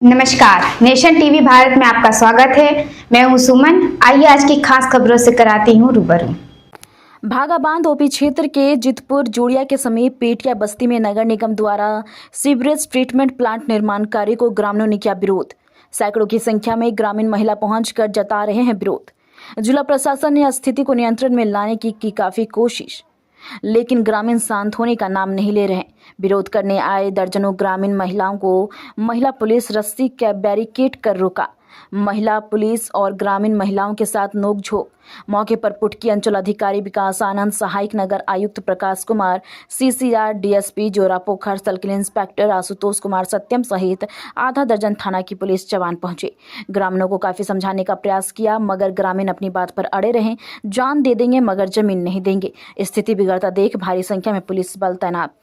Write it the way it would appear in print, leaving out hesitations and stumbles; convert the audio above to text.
नमस्कार, nation TV Bharat में आपका स्वागत है। मैं हूं सुमन। आइए आज की खास खबरों से कराती हूं रूबरू। भागाबांध ओपी क्षेत्र के जितपुर जोड़िया के समीप पेटिया बस्ती में नगर निगम द्वारा सीवरेज ट्रीटमेंट प्लांट निर्माण कार्य को ग्रामीणों ने किया विरोध। सैकड़ों की संख्या में ग्रामीण महिला पहुंचकर जता रहे हैं विरोध। जिला प्रशासन ने स्थिति को नियंत्रण में लाने की काफी कोशिश, लेकिन ग्रामीण शांत होने का नाम नहीं ले रहे। विरोध करने आए दर्जनों ग्रामीण महिलाओं को महिला पुलिस रस्सी के बैरिकेड कर रोका। महिला पुलिस और ग्रामीण महिलाओं के साथ नोकझोंक। मौके पर पुटकी अंचल अधिकारी विकास आनंद, सहायक नगर आयुक्त Prakash Kumar, CCR, DSP Jorapokhar, circle inspector Ashutosh Kumar Satyam सहित आधा दर्जन थाना की पुलिस जवान पहुंचे। ग्रामीणों को काफी समझाने का प्रयास किया, मगर ग्रामीण अपनी बात पर अड़े रहे। जान दे देंगे मगर जमीन नहीं देंगे। स्थिति बिगड़ता देख भारी संख्या में पुलिस बल तैनात।